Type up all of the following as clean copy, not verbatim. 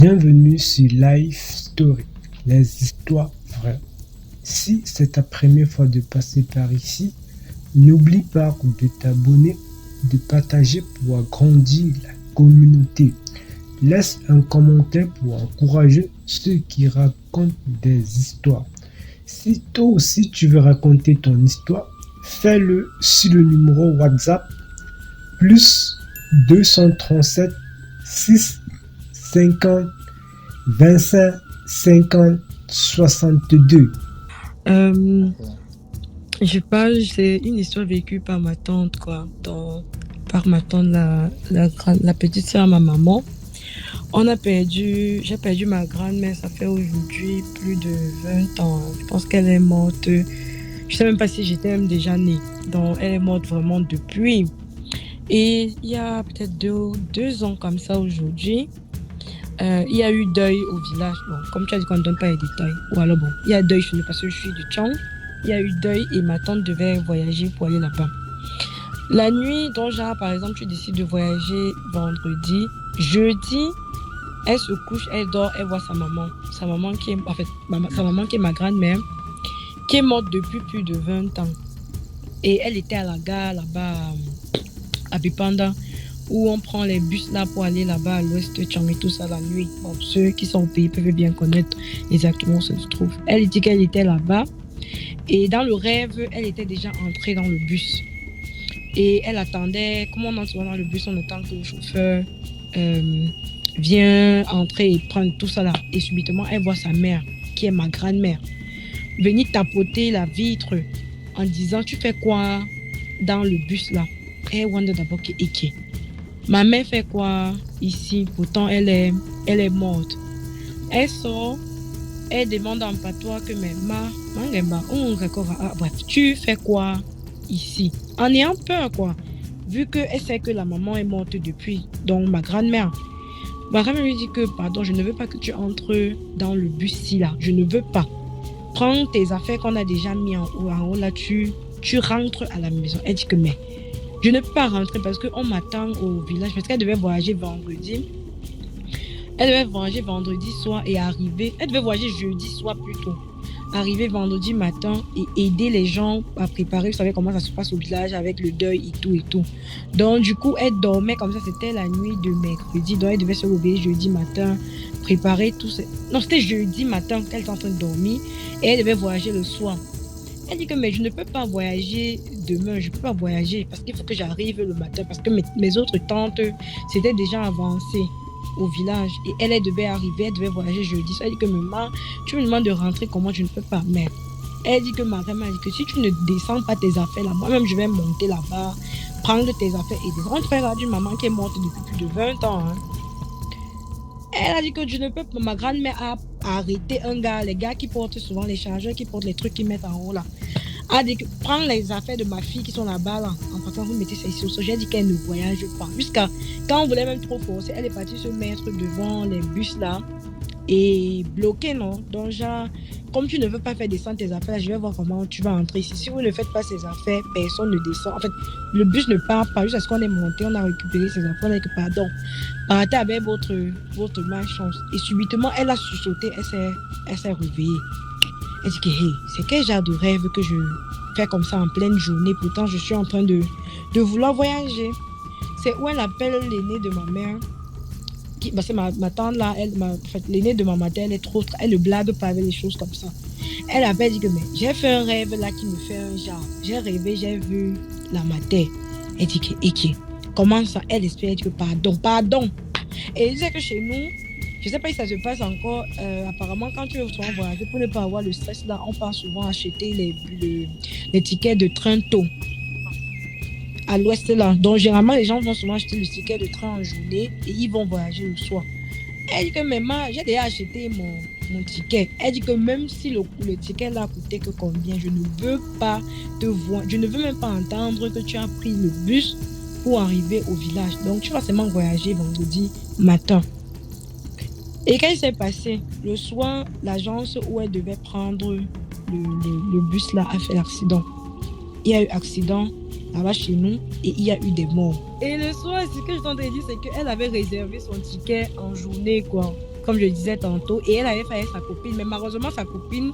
Bienvenue sur Life Story, les histoires vraies. Si c'est ta première fois de passer par ici, n'oublie pas de t'abonner, de partager pour agrandir la communauté. Laisse un commentaire pour encourager ceux qui racontent des histoires. Si toi aussi tu veux raconter ton histoire, fais-le sur le numéro WhatsApp plus 237 6 50 25 50 62. Euh, je parle, c'est une histoire vécue par ma tante, quoi. Par ma tante, la petite sœur à ma maman. J'ai perdu ma grand-mère, ça fait aujourd'hui plus de 20 ans. Je pense qu'elle est morte. Je sais même pas si j'étais même déjà née. Donc, elle est morte vraiment depuis. Et il y a peut-être deux ans comme ça aujourd'hui, il y a eu deuil au village. Bon, comme tu as dit qu'on ne donne pas les détails. Ou alors bon, il y a deuil chez nous parce que je suis du Tchang. Il y a eu deuil et ma tante devait voyager pour aller là-bas. La nuit, donc genre par exemple, tu décides de voyager vendredi. Jeudi, elle se couche, elle dort, elle voit sa maman. Sa maman qui est, en fait, sa maman qui est ma grand-mère, qui est morte depuis plus de 20 ans. Et elle était à la gare là-bas à Bipanda, où on prend les bus là pour aller là-bas à l'ouest de Tchang et tout ça la nuit. Bon, ceux qui sont au pays peuvent bien connaître exactement où ça se trouve. Elle dit qu'elle était là-bas et dans le rêve, elle était déjà entrée dans le bus. Et elle attendait, comme on entre souvent dans le bus, on attend que le chauffeur vient entrer et prendre tout ça là. Et subitement, elle voit sa mère, qui est ma grand-mère, venir tapoter la vitre en disant « Tu fais quoi dans le bus là ?» Elle wonder d'abord qui est qui. Ma mère fait quoi ici? Pourtant, elle est morte. Elle sort, elle demande en patois que bref, tu fais quoi ici? En ayant peur, quoi. Vu qu'elle sait que la maman est morte depuis, donc ma grand-mère. Ma grand-mère lui dit que, pardon, je ne veux pas que tu entres dans le bus-ci là. Je ne veux pas. Prends tes affaires qu'on a déjà mis en haut là, tu rentres à la maison. Elle dit que, mais je ne peux pas rentrer parce qu'on m'attend au village, parce qu'elle devait voyager vendredi. Elle devait voyager vendredi soir et arriver. Elle devait voyager jeudi soir plutôt. Arriver vendredi matin et aider les gens à préparer. Vous savez comment ça se passe au village avec le deuil et tout et tout. Donc, du coup, elle dormait comme ça. C'était la nuit de mercredi. Donc, elle devait se réveiller jeudi matin, préparer tout ça. Non, c'était jeudi matin qu'elle était en train de dormir et elle devait voyager le soir. Elle dit que mais je ne peux pas voyager demain, je ne peux pas voyager parce qu'il faut que j'arrive le matin parce que mes autres tantes s'étaient déjà avancées au village et elle devait arriver, elle devait voyager jeudi. Elle dit que maman, tu me demandes de rentrer, comment je ne peux pas? Mais elle dit que ma grand-mère dit que si tu ne descends pas tes affaires là, moi-même je vais monter là-bas, prendre tes affaires et descendre. On te fait là d'une maman qui est morte depuis plus de 20 ans. Hein. Elle a dit que je ne peux pas. Ma grand-mère a arrêté un gars, les gars qui portent souvent les chargeurs, qui portent les trucs qu'ils mettent en haut là. A dit que prends les affaires de ma fille qui sont là-bas là. En partant, vous mettez ça ici au sol. J'ai dit qu'elle ne voyage pas. Jusqu'à quand on voulait même trop forcer, elle est partie se mettre devant les bus là et bloquer, non? Donc, genre, comme tu ne veux pas faire descendre tes affaires, je vais voir comment tu vas entrer ici. Si vous ne faites pas ces affaires, personne ne descend. En fait, le bus ne part pas. Juste à ce qu'on est monté, on a récupéré ses affaires. On a dit que pardon, partez avec votre malchance. Et subitement, elle a sursauté, elle s'est réveillée. Elle dit que hey, c'est quel genre de rêve que je fais comme ça en pleine journée. Pourtant, je suis en train de vouloir voyager. C'est où elle appelle l'aînée de ma mère. C'est ma tante là, l'aînée de ma mère, elle est trop, elle ne blague pas avec les choses comme ça. Elle avait dit que mais j'ai fait un rêve là qui me fait un genre. J'ai rêvé, j'ai vu la mater. Elle dit que et comment ça? Elle espère, elle dit que pardon. Et elle disait que chez nous, je ne sais pas si ça se passe encore. Apparemment, quand tu veux souvent voyager, pour ne pas avoir le stress là, on part souvent acheter les tickets de train tôt. À l'ouest là. Donc, généralement, les gens vont souvent acheter le ticket de train en journée et ils vont voyager le soir. Elle dit que maman, j'ai déjà acheté mon ticket. Elle dit que même si le ticket là coûtait que combien, je ne veux pas te voir. Je ne veux même pas entendre que tu as pris le bus pour arriver au village. Donc, tu vas seulement voyager vendredi matin. Et qu'est-ce qui s'est passé? Le soir, l'agence où elle devait prendre le bus là a fait l'accident. Il y a eu accident là-bas chez nous et il y a eu des morts. Et le soir, ce que je t'entends dire, c'est qu'elle avait réservé son ticket en journée, quoi. comme je disais tantôt, et elle avait failli sa copine, mais malheureusement, sa copine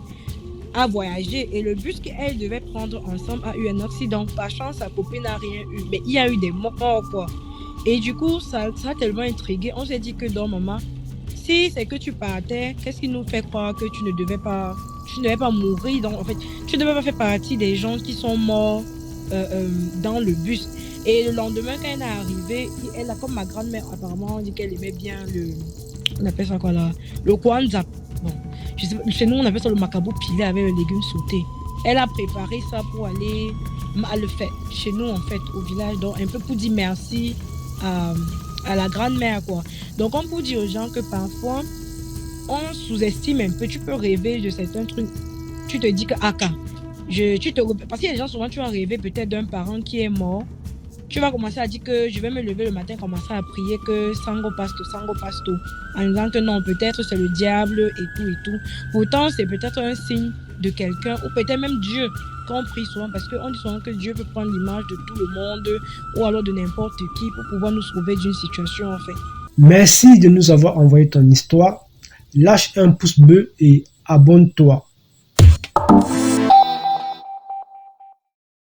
a voyagé et le bus qu'elle devait prendre ensemble a eu un accident. Par chance, sa copine n'a rien eu, mais il y a eu des morts, quoi. Et du coup, ça a tellement intrigué. On s'est dit que non, maman, si c'est que tu partais, qu'est-ce qui nous fait croire que tu ne devais pas mourir. Donc, en fait, tu ne devais pas faire partie des gens qui sont morts dans le bus. Et le lendemain, quand elle est arrivée, elle a, comme ma grand-mère, apparemment, on dit qu'elle aimait bien on appelle ça quoi là, le kwanza. Bon, je sais pas, chez nous, on appelle ça le macabo pilé avec le légume sauté. Elle a préparé ça pour aller le faire chez nous, en fait, au village. Donc, un peu pour dire merci à la grand-mère, quoi. Donc, on peut dire aux gens que parfois, on sous-estime un peu. Tu peux rêver de certains trucs. Tu te dis que, parce qu'il y a des gens, souvent, tu vas rêver peut-être d'un parent qui est mort. Tu vas commencer à dire que je vais me lever le matin, commencer à prier que sango pasto, en disant que non, peut-être c'est le diable et tout et tout. Pourtant, c'est peut-être un signe de quelqu'un, ou peut-être même Dieu, qu'on prie souvent, parce qu'on dit souvent que Dieu peut prendre l'image de tout le monde, ou alors de n'importe qui, pour pouvoir nous sauver d'une situation, en fait. Merci de nous avoir envoyé ton histoire. Lâche un pouce bleu et abonne-toi.